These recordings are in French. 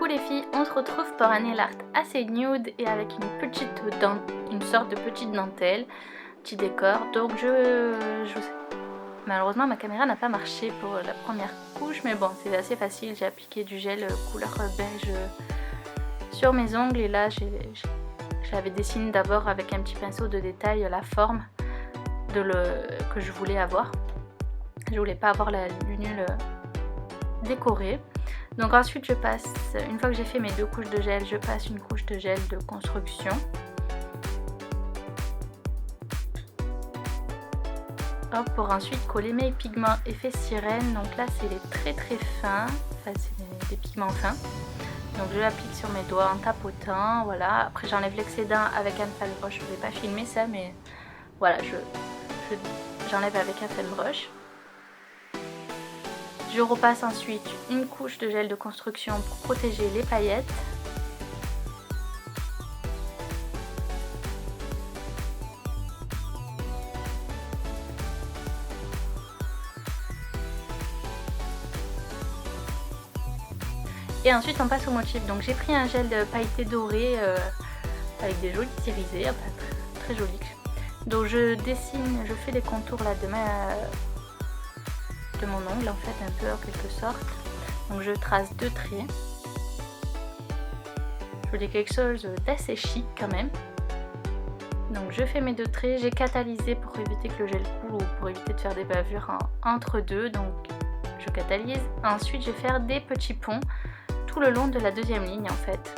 Coucou les filles, on se retrouve pour un nail art assez nude et avec une sorte de petite dentelle, petit décor. Donc malheureusement ma caméra n'a pas marché pour la première couche, mais bon c'est assez facile. J'ai appliqué du gel couleur beige sur mes ongles et là j'avais dessiné d'abord avec un petit pinceau de détail la forme que je voulais avoir. Je voulais pas avoir la lunule décorée. Donc ensuite je passe, une fois que j'ai fait mes 2 couches de gel, je passe une couche de gel de construction. Hop, pour ensuite coller mes pigments effet sirène. Donc là c'est les très fins, enfin c'est des pigments fins. Donc je l'applique sur mes doigts en tapotant, voilà. Après j'enlève l'excédent avec un fan brush, je ne vais pas filmer ça mais voilà, j'enlève avec un fan brush. Je repasse ensuite une couche de gel de construction pour protéger les paillettes. Et ensuite on passe au motif. Donc j'ai pris un gel de pailleté doré avec des jolis irisés, très joli. Donc je dessine, je fais des contours là de mon ongle en fait, un peu en quelque sorte. Donc je trace 2 traits. Je voulais quelque chose d'assez chic quand même. Donc je fais mes 2 traits, j'ai catalysé pour éviter que le gel coule ou pour éviter de faire des bavures entre deux. Donc je catalyse. Ensuite je vais faire des petits ponts tout le long de la deuxième ligne en fait.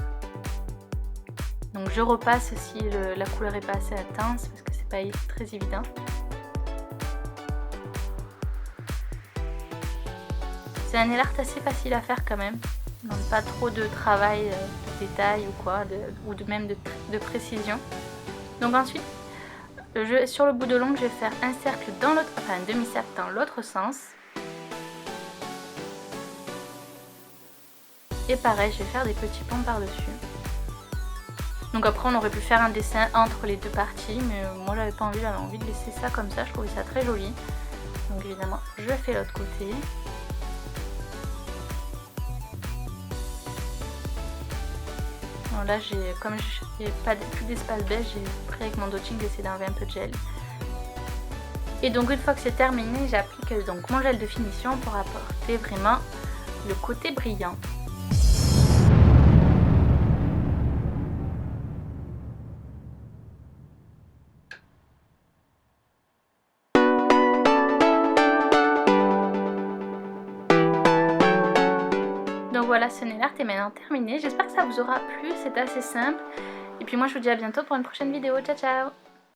Donc je repasse si la couleur est pas assez intense parce que c'est pas très évident. C'est un nail art assez facile à faire quand même, donc pas trop de travail de détail ou quoi, même de précision. Donc ensuite, sur le bout de l'ongle, je vais faire un cercle dans l'autre, enfin un demi-cercle dans l'autre sens. Et pareil, je vais faire des petits ponts par-dessus. Donc après, on aurait pu faire un dessin entre les deux parties, mais moi j'avais pas envie, j'avais envie de laisser ça comme ça, je trouvais ça très joli. Donc évidemment, je fais l'autre côté. Là, comme je n'ai pas plus d'espace beige, j'ai pris avec mon dotting, j'ai essayé d'enlever un peu de gel. Et donc une fois que c'est terminé, j'applique donc mon gel de finition pour apporter vraiment le côté brillant. Donc voilà, ce nail art est maintenant terminé. J'espère que ça vous aura plu, c'est assez simple. Et puis moi je vous dis à bientôt pour une prochaine vidéo. Ciao ciao!